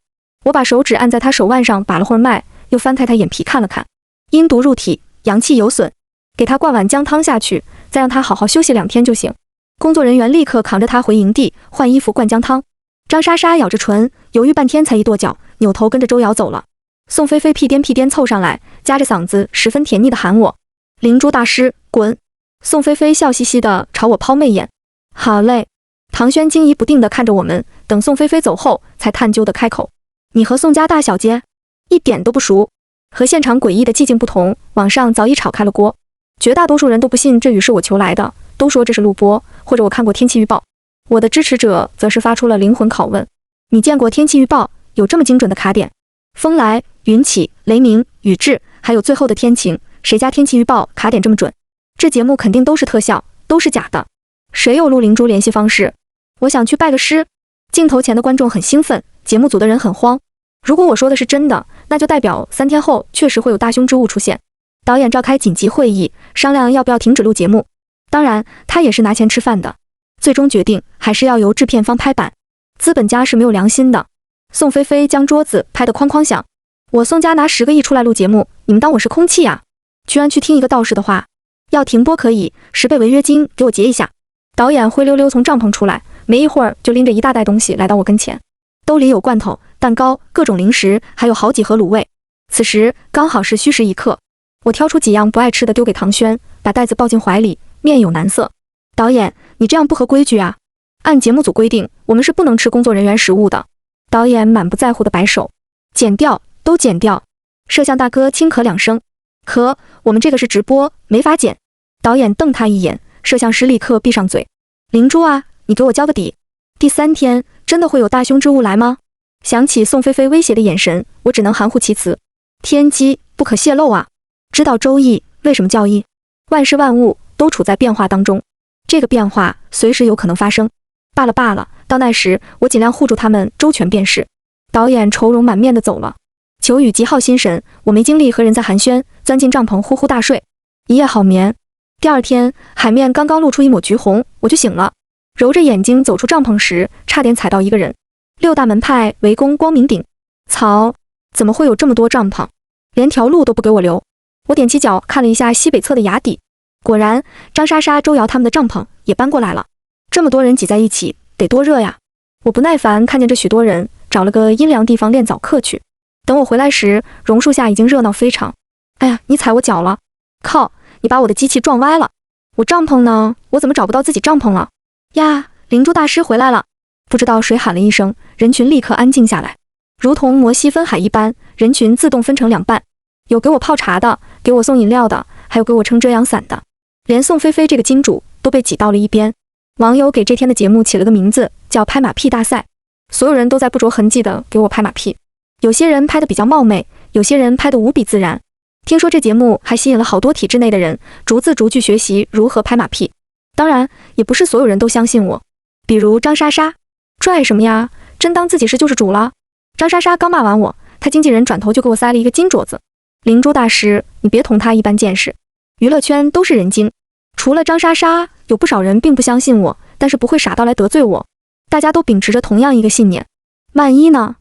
我把手指按在她手腕上把了会儿脉，又翻开她眼皮看了看，阴毒入体，阳气有损，给她灌碗姜汤下去，再让她好好休息2天就行。工作人员立刻扛着她回营地换衣服灌姜汤。张莎莎咬着唇，犹豫半天才一跺脚，扭头跟着周瑶走了。宋菲菲屁颠凑上来，夹着嗓子十分甜腻地喊我：“灵珠大师，滚！”宋菲菲笑嘻嘻地朝我抛媚眼。好嘞。唐轩惊疑不定地看着我们，等宋菲菲走后，才探究地开口：“你和宋家大小姐一点都不熟。”和现场诡异的寂静不同，网上早已炒开了锅。绝大多数人都不信这雨是我求来的，都说这是录播，或者我看过天气预报。我的支持者则是发出了灵魂拷问：“你见过天气预报有这么精准的卡点？风来云起，雷鸣雨至，还有最后的天晴，谁家天气预报卡点这么准？这节目肯定都是特效，都是假的。谁有陆灵珠联系方式？我想去拜个师。”镜头前的观众很兴奋，节目组的人很慌。如果我说的是真的，那就代表3天后确实会有大凶之物出现。导演召开紧急会议，商量要不要停止录节目。当然，他也是拿钱吃饭的。最终决定还是要由制片方拍板。资本家是没有良心的。宋菲菲将桌子拍得哐哐响。我宋家拿10个亿出来录节目，你们当我是空气呀？居然去听一个道士的话。要停播可以，10倍违约金给我结一下。导演灰溜溜从帐篷出来，没一会儿就拎着一大袋东西来到我跟前，兜里有罐头、蛋糕、各种零食，还有好几盒卤味。此时刚好是虚实一刻，我挑出几样不爱吃的丢给唐轩，把袋子抱进怀里，面有难色。导演，你这样不合规矩啊！按节目组规定，我们是不能吃工作人员食物的。导演满不在乎的摆手，剪掉，都剪掉。摄像大哥轻咳2声，可我们这个是直播，没法剪。导演瞪他一眼，摄像师立刻闭上嘴。灵珠啊，你给我交个底。第3天真的会有大凶之物来吗？想起宋菲菲威胁的眼神，我只能含糊其辞。天机不可泄露啊！知道周易，为什么教义？万事万物都处在变化当中，这个变化随时有可能发生。罢了，到那时我尽量护住他们周全便是。导演愁容满面的走了。求雨极耗心神，我没精力和人在寒暄，钻进帐篷呼呼大睡，一夜好眠。第二天海面刚刚露出一抹橘红，我就醒了，揉着眼睛走出帐篷时，差点踩到一个人。6大门派围攻光明顶，操，怎么会有这么多帐篷？连条路都不给我留。我踮起脚看了一下西北侧的崖底，果然张莎莎、周瑶他们的帐篷也搬过来了。这么多人挤在一起，得多热呀！我不耐烦看见这许多人，找了个阴凉地方练早课去。等我回来时，榕树下已经热闹非常。哎呀，你踩我脚了！靠，你把我的机器撞歪了！我帐篷呢？我怎么找不到自己帐篷了？呀，灵珠大师回来了！不知道谁喊了一声，人群立刻安静下来，如同摩西分海一般，人群自动分成2半，有给我泡茶的，给我送饮料的，还有给我撑遮阳伞的，连宋菲菲这个金主都被挤到了一边。网友给这天的节目起了个名字，叫拍马屁大赛，所有人都在不着痕迹的给我拍马屁，有些人拍得比较冒昧，有些人拍得无比自然。听说这节目还吸引了好多体制内的人，逐字逐句学习如何拍马屁。当然，也不是所有人都相信我，比如张莎莎，拽什么呀？真当自己是救世主了？张莎莎刚骂完我，她经纪人转头就给我塞了一个金镯子。灵珠大师，你别同他一般见识。娱乐圈都是人精，除了张莎莎，有不少人并不相信我，但是不会傻到来得罪我。大家都秉持着同样一个信念，万一呢？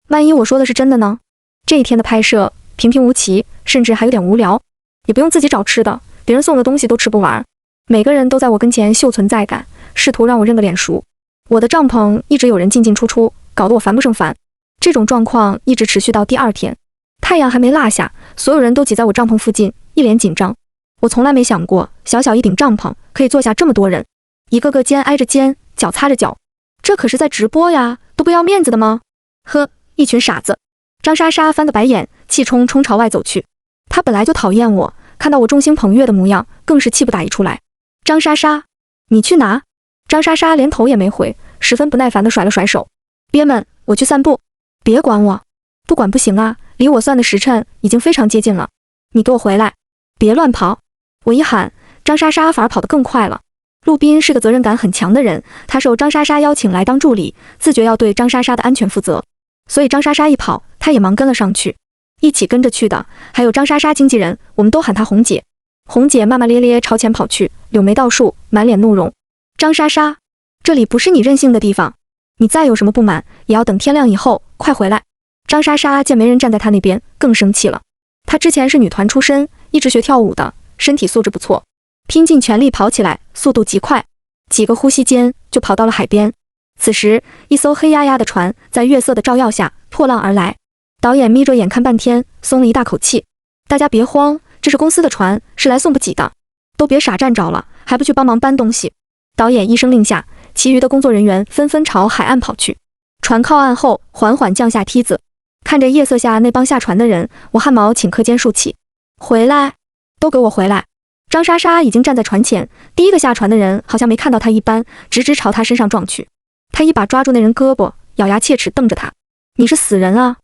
万一我说的是真的呢？这一天的拍摄平平无奇，甚至还有点无聊，也不用自己找吃的，别人送的东西都吃不完。每个人都在我跟前秀存在感，试图让我认个脸熟。我的帐篷一直有人进进出出，搞得我烦不胜烦。这种状况一直持续到第2天，太阳还没落下，所有人都挤在我帐篷附近，一脸紧张。我从来没想过，小小一顶帐篷可以坐下这么多人，一个个肩挨着肩，脚擦着脚。这可是在直播呀，都不要面子的吗？呵，一群傻子。张莎莎翻个白眼，气冲冲朝外走去。她本来就讨厌我，看到我众星捧月的模样，更是气不打一处来。张莎莎，你去哪？张莎莎连头也没回，十分不耐烦地甩了甩手。鳖们，我去散步，别管我。不管不行啊，离我算的时辰已经非常接近了。你给我回来，别乱跑。我一喊，张莎莎反而跑得更快了。陆斌是个责任感很强的人，他受张莎莎邀请来当助理，自觉要对张莎莎的安全负责，所以张莎莎一跑，他也忙跟了上去。一起跟着去的还有张莎莎经纪人，我们都喊她红姐。红姐骂骂咧咧朝前跑去，柳眉倒竖，满脸怒容。张莎莎，这里不是你任性的地方，你再有什么不满，也要等天亮以后，快回来。张莎莎见没人站在她那边，更生气了。她之前是女团出身，一直学跳舞的，身体素质不错，拼尽全力跑起来，速度极快，几个呼吸间就跑到了海边。此时，一艘黑压压的船在月色的照耀下破浪而来。导演眯着眼看半天，松了一大口气。大家别慌，这是公司的船，是来送补给的，都别傻站着了，还不去帮忙搬东西。导演一声令下，其余的工作人员纷纷朝海岸跑去。船靠岸后，缓缓降下梯子。看着夜色下那帮下船的人，我汗毛顷刻间竖起。回来，都给我回来！张莎莎已经站在船前，第一个下船的人好像没看到她一般，直直朝她身上撞去。她一把抓住那人胳膊，咬牙切齿瞪着他：“你是死人啊！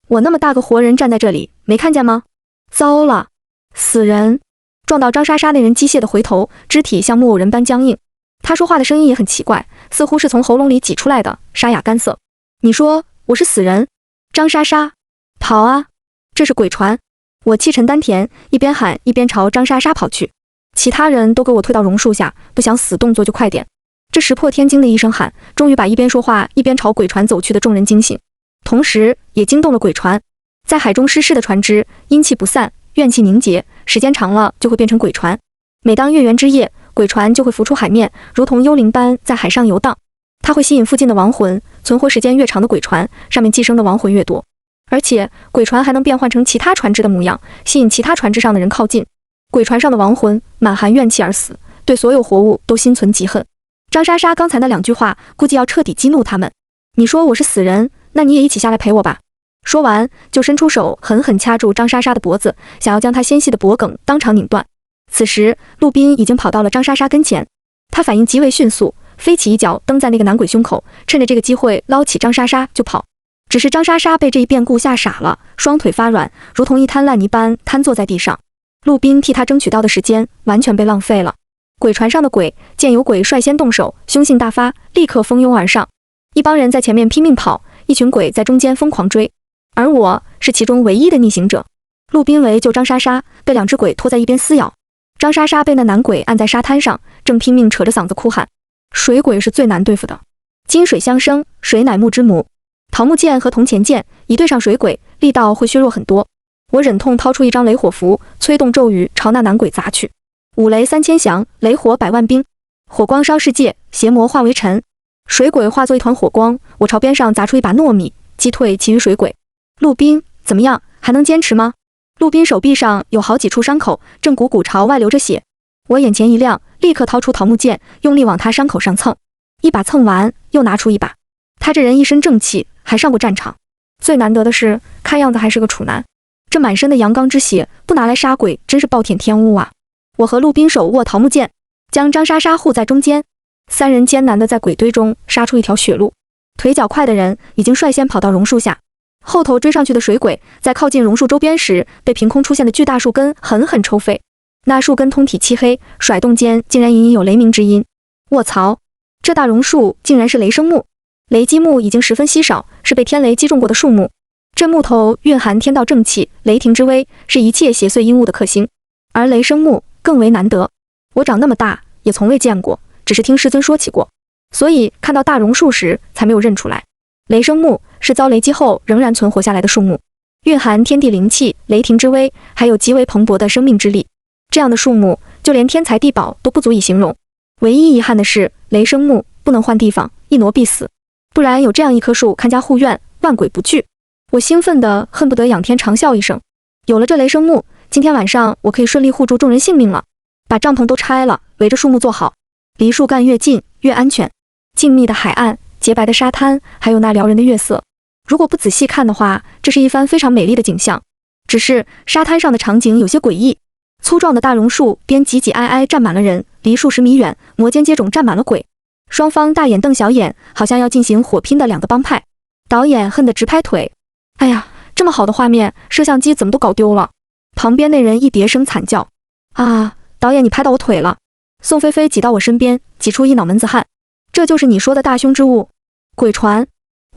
我那么大个活人站在这里，没看见吗？糟了，死人！”撞到张莎莎那人机械的回头，肢体像木偶人般僵硬。他说话的声音也很奇怪，似乎是从喉咙里挤出来的，沙哑干涩。你说我是死人？张莎莎，跑啊！这是鬼船！我气沉丹田，一边喊一边朝张莎莎跑去。其他人都给我退到榕树下，不想死动作就快点。这石破天惊的一声喊，终于把一边说话一边朝鬼船走去的众人惊醒，同时也惊动了鬼船。在海中失事的船只，阴气不散，怨气凝结，时间长了就会变成鬼船。每当月圆之夜，鬼船就会浮出海面，如同幽灵般在海上游荡。它会吸引附近的亡魂，存活时间越长的鬼船，上面寄生的亡魂越多。而且鬼船还能变换成其他船只的模样，吸引其他船只上的人靠近。鬼船上的亡魂满含怨气而死，对所有活物都心存嫉恨。张莎莎刚才那2句话，估计要彻底激怒他们。你说我是死人，那你也一起下来陪我吧。说完，就伸出手狠狠掐住张莎莎的脖子，想要将她纤细的脖颈当场拧断。此时，陆斌已经跑到了张莎莎跟前，他反应极为迅速，飞起一脚蹬在那个男鬼胸口，趁着这个机会捞起张莎莎就跑。只是张莎莎被这一变故吓傻了，双腿发软，如同一滩烂泥般瘫坐在地上。陆斌替他争取到的时间完全被浪费了。鬼船上的鬼见有鬼率先动手，凶性大发，立刻蜂拥而上。一帮人在前面拼命跑，一群鬼在中间疯狂追，而我是其中唯一的逆行者。陆斌为救张莎莎，被2只鬼拖在一边撕咬。张莎莎被那男鬼按在沙滩上，正拼命扯着嗓子哭喊。水鬼是最难对付的，金水相生，水乃木之母。桃木剑和铜钱剑一对上水鬼，力道会削弱很多。我忍痛掏出一张雷火符，催动咒语朝那男鬼砸去。五雷3000响，雷火100万兵，火光烧世界，邪魔化为尘。水鬼化作一团火光，我朝边上砸出一把糯米，击退其余水鬼。陆斌，怎么样，还能坚持吗？陆斌手臂上有好几处伤口，正汩汩朝外流着血。我眼前一亮，立刻掏出桃木剑，用力往他伤口上蹭。一把蹭完，又拿出一把。他这人一身正气，还上过战场。最难得的是，看样子还是个处男。这满身的阳刚之血，不拿来杀鬼，真是暴殄天物啊！我和陆斌手握桃木剑，将张莎莎护在中间。3人艰难地在鬼堆中杀出一条血路。腿脚快的人已经率先跑到榕树下，后头追上去的水鬼在靠近榕树周边时，被凭空出现的巨大树根狠狠抽飞。那树根通体漆黑，甩动间竟然隐隐有雷鸣之音。卧槽，这大榕树竟然是雷生木！雷击木已经十分稀少，是被天雷击中过的树木。这木头蕴含天道正气，雷霆之威，是一切邪祟阴物的克星。而雷生木更为难得，我长那么大也从未见过，只是听师尊说起过，所以看到大榕树时才没有认出来。雷生木是遭雷击后仍然存活下来的树木，蕴含天地灵气、雷霆之威，还有极为蓬勃的生命之力。这样的树木，就连天才地宝都不足以形容。唯一遗憾的是，雷生木不能换地方，一挪必死，不然有这样一棵树看家护院，万鬼不惧。我兴奋得恨不得仰天长啸一声。有了这雷生木，今天晚上我可以顺利护住众人性命了。把帐篷都拆了，围着树木坐好，离树干越近越安全。静谧的海岸，洁白的沙滩，还有那撩人的月色，如果不仔细看的话，这是一番非常美丽的景象。只是沙滩上的场景有些诡异，粗壮的大榕树边挤挤挨挨站满了人，离数十米远，摩肩接踵站满了鬼。双方大眼瞪小眼，好像要进行火拼的2个帮派。导演恨得直拍腿，哎呀，这么好的画面，摄像机怎么都搞丢了。旁边那人一叠声惨叫，啊，导演你拍到我腿了。宋菲菲挤到我身边，挤出一脑门子汗。这就是你说的大凶之物，鬼船。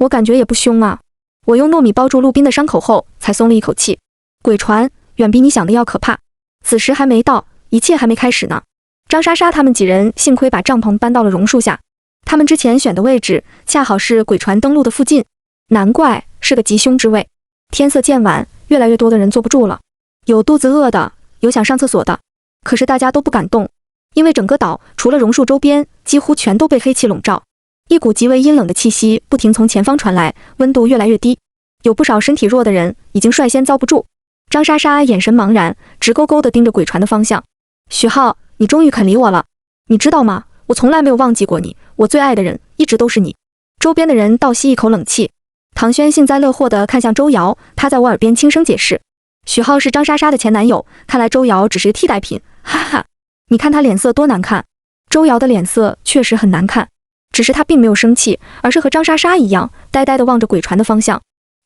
我感觉也不凶啊。我用糯米包住陆斌的伤口后，才松了一口气。鬼船远比你想的要可怕。此时还没到，一切还没开始呢。张莎莎他们几人幸亏把帐篷搬到了榕树下，他们之前选的位置恰好是鬼船登陆的附近，难怪是个吉凶之位。天色渐晚，越来越多的人坐不住了，有肚子饿的，有想上厕所的，可是大家都不敢动，因为整个岛除了榕树周边，几乎全都被黑气笼罩，一股极为阴冷的气息不停从前方传来，温度越来越低，有不少身体弱的人已经率先遭不住。张莎莎眼神茫然，直勾勾地盯着鬼船的方向。许浩，你终于肯理我了，你知道吗？我从来没有忘记过你，我最爱的人一直都是你。周边的人倒吸一口冷气。唐轩幸灾乐祸地看向周瑶，他在我耳边轻声解释，许浩是张莎莎的前男友，看来周瑶只是个替代品，哈哈。你看他脸色多难看。周瑶的脸色确实很难看，只是他并没有生气，而是和张莎莎一样，呆呆地望着鬼船的方向。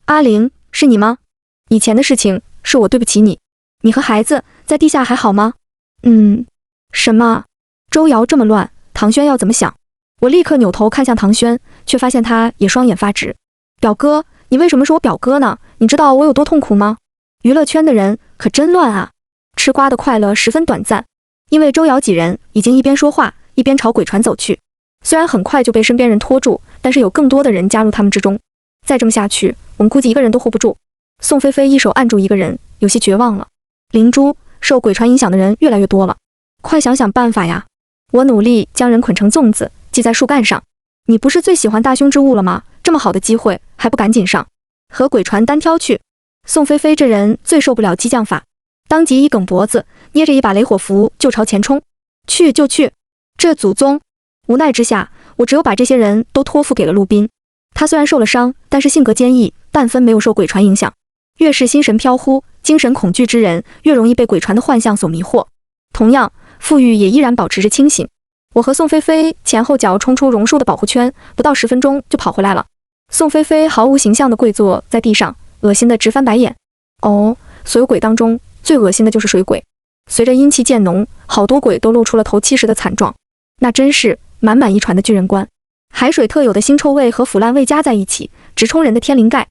阿玲，是你吗？以前的事情是我对不起你，你和孩子在地下还好吗？什么？周瑶这么乱，唐轩要怎么想？我立刻扭头看向唐轩，却发现他也双眼发直。表哥，你为什么是我表哥呢？你知道我有多痛苦吗？娱乐圈的人可真乱啊！吃瓜的快乐十分短暂，因为周瑶几人已经一边说话一边朝鬼船走去。虽然很快就被身边人拖住，但是有更多的人加入他们之中。再这么下去，我们估计一个人都护不住。宋菲菲一手按住一个人，有些绝望了。灵珠，受鬼船影响的人越来越多了，快想想办法呀！我努力将人捆成粽子，系在树干上。你不是最喜欢大凶之物了吗？这么好的机会还不赶紧上，和鬼船单挑去！宋菲菲这人最受不了激将法，当即一梗脖子，捏着一把雷火符就朝前冲。去就去！这祖宗！无奈之下，我只有把这些人都托付给了陆斌。他虽然受了伤，但是性格坚毅，半分没有受鬼船影响。越是心神飘忽、精神恐惧之人，越容易被鬼船的幻象所迷惑。同样，傅玉也依然保持着清醒。我和宋菲菲前后脚冲出榕树的保护圈，不到10分钟就跑回来了。宋菲菲毫无形象地跪坐在地上，恶心得直翻白眼。哦，所有鬼当中最恶心的就是水鬼。随着阴气渐浓，好多鬼都露出了头七时的惨状，那真是满满一船的巨人观。海水特有的腥臭味和腐烂味加在一起，直冲人的天灵盖。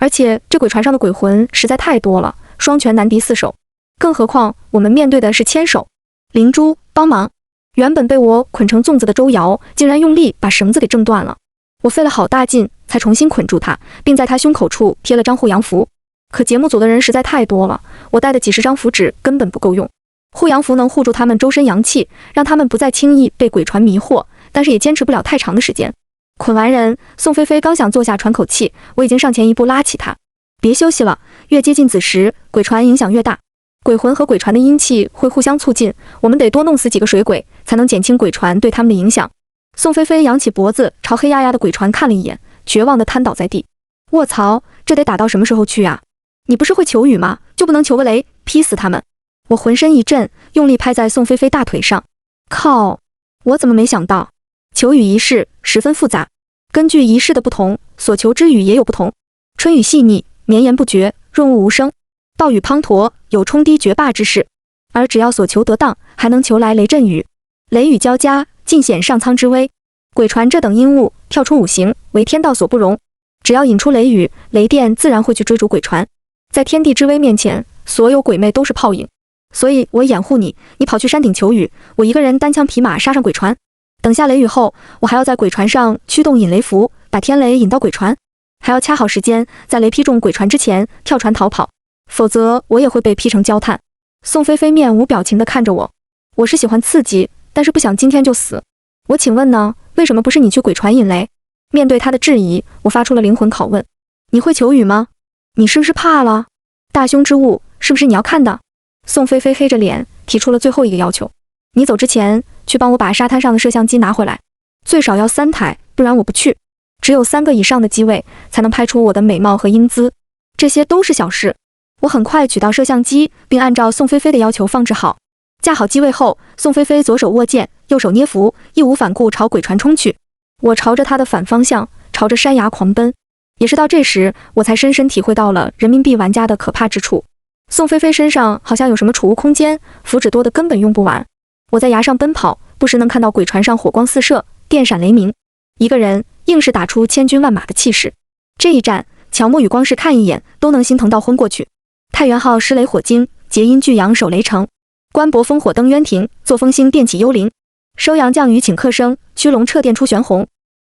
而且这鬼船上的鬼魂实在太多了，双拳难敌四手，更何况我们面对的是千手。灵珠，帮忙！原本被我捆成粽子的周瑶，竟然用力把绳子给挣断了。我费了好大劲才重新捆住他，并在他胸口处贴了张护阳符。可节目组的人实在太多了，我带的几十张符纸根本不够用。护阳符能护住他们周身阳气，让他们不再轻易被鬼船迷惑，但是也坚持不了太长的时间。捆完人，宋菲菲刚想坐下喘口气，我已经上前一步拉起她。别休息了，越接近子时，鬼船影响越大。鬼魂和鬼船的阴气会互相促进，我们得多弄死几个水鬼，才能减轻鬼船对他们的影响。宋菲菲扬起脖子，朝黑压压的鬼船看了一眼，绝望地瘫倒在地。卧槽，这得打到什么时候去啊？你不是会求雨吗？就不能求个雷，劈死他们！我浑身一震，用力拍在宋菲菲大腿上。靠！我怎么没想到？求雨仪式十分复杂，根据仪式的不同，所求之雨也有不同。春雨细腻，绵延不绝，润物无声；暴雨滂沱，有冲低绝坝之势。而只要所求得当，还能求来雷阵雨。雷雨交加，尽显上苍之威。鬼船这等阴物，跳出五行，为天道所不容。只要引出雷雨，雷电自然会去追逐鬼船。在天地之威面前，所有鬼魅都是泡影。所以我掩护你，你跑去山顶求雨，我一个人单枪匹马杀上鬼船。等下雷雨后，我还要在鬼船上驱动引雷符，把天雷引到鬼船，还要掐好时间，在雷劈中鬼船之前跳船逃跑，否则我也会被劈成焦炭。宋菲菲面无表情地看着我，我是喜欢刺激，但是不想今天就死。我请问呢，为什么不是你去鬼船引雷？面对他的质疑，我发出了灵魂拷问：你会求雨吗？你是不是怕了？大凶之物是不是你要看的？宋菲菲黑着脸提出了最后一个要求：你走之前去帮我把沙滩上的摄像机拿回来，最少要3台，不然我不去。只有3个以上的机位才能拍出我的美貌和英姿。这些都是小事。我很快取到摄像机，并按照宋菲菲的要求放置好。架好机位后，宋菲菲左手握剑，右手捏符，义无反顾朝鬼船冲去。我朝着她的反方向，朝着山崖狂奔。也是到这时，我才深深体会到了人民币玩家的可怕之处。宋菲菲身上好像有什么储物空间，符纸多得根本用不完。我在崖上奔跑，不时能看到鬼船上火光四射，电闪雷鸣。一个人硬是打出千军万马的气势。这一战，乔墨与光是看一眼都能心疼到昏过去。太原号施雷火精，结阴巨阳守雷城；关博烽火登渊庭，作风星电起幽灵。收阳降雨请客声，驱龙掣电出玄红。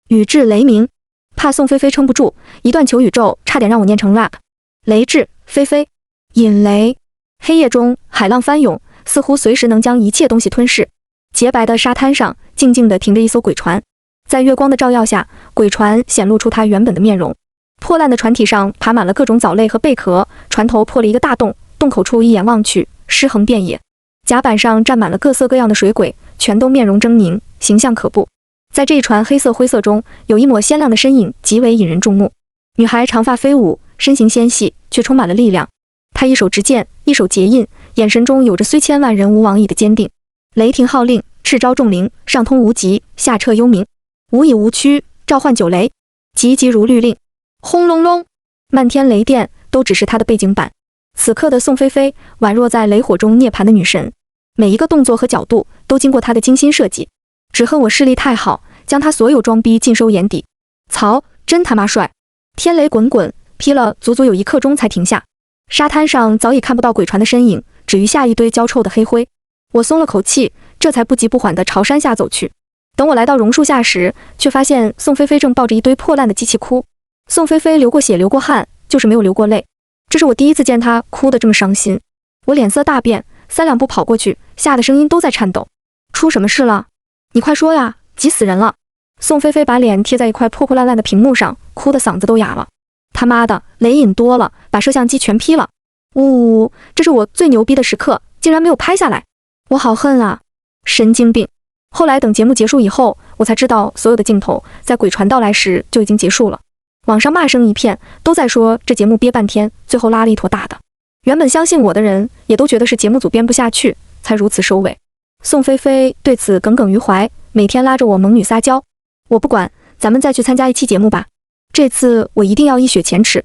雨至雷鸣，怕宋菲菲撑不住，一段求雨咒差点让我念成 rap。雷至，菲菲引雷。黑夜中，海浪翻涌，似乎随时能将一切东西吞噬。洁白的沙滩上，静静地停着一艘鬼船。在月光的照耀下，鬼船显露出它原本的面容。破烂的船体上爬满了各种藻类和贝壳，船头破了一个大洞，洞口处一眼望去，尸横遍野。甲板上站满了各色各样的水鬼，全都面容狰狞，形象可怖。在这一船黑色灰色中，有一抹鲜亮的身影，极为引人注目。女孩长发飞舞，身形纤细，却充满了力量。她一手执剑，一手结印，眼神中有着虽千万人吾往矣的坚定。雷霆号令，赤招众灵，上通无极，下彻幽冥，无以无躯，召唤九雷，急急如律令。轰隆隆，漫天雷电都只是她的背景板。此刻的宋菲菲宛若在雷火中涅槃的女神，每一个动作和角度都经过她的精心设计。只恨我视力太好，将她所有装逼尽收眼底。曹真他妈帅！天雷滚滚，劈了足足有1刻钟才停下。沙滩上早已看不到鬼船的身影，只余下一堆焦臭的黑灰。我松了口气，这才不急不缓地朝山下走去。等我来到榕树下时，却发现宋菲菲正抱着一堆破烂的机器哭。宋菲菲流过血流过汗，就是没有流过泪。这是我第一次见她哭得这么伤心。我脸色大变，3两步跑过去，吓得声音都在颤抖。出什么事了？你快说呀，急死人了！宋菲菲把脸贴在一块破破烂烂的屏幕上，哭得嗓子都哑了。他妈的，雷引多了，把摄像机全劈了！呜，这是我最牛逼的时刻，竟然没有拍下来，我好恨啊！神经病！后来等节目结束以后，我才知道所有的镜头在鬼船到来时就已经结束了。网上骂声一片，都在说这节目憋半天，最后拉了一坨大的。原本相信我的人，也都觉得是节目组编不下去，才如此收尾。宋菲菲对此耿耿于怀，每天拉着我萌女撒娇。我不管，咱们再去参加一期节目吧。这次我一定要一雪前耻。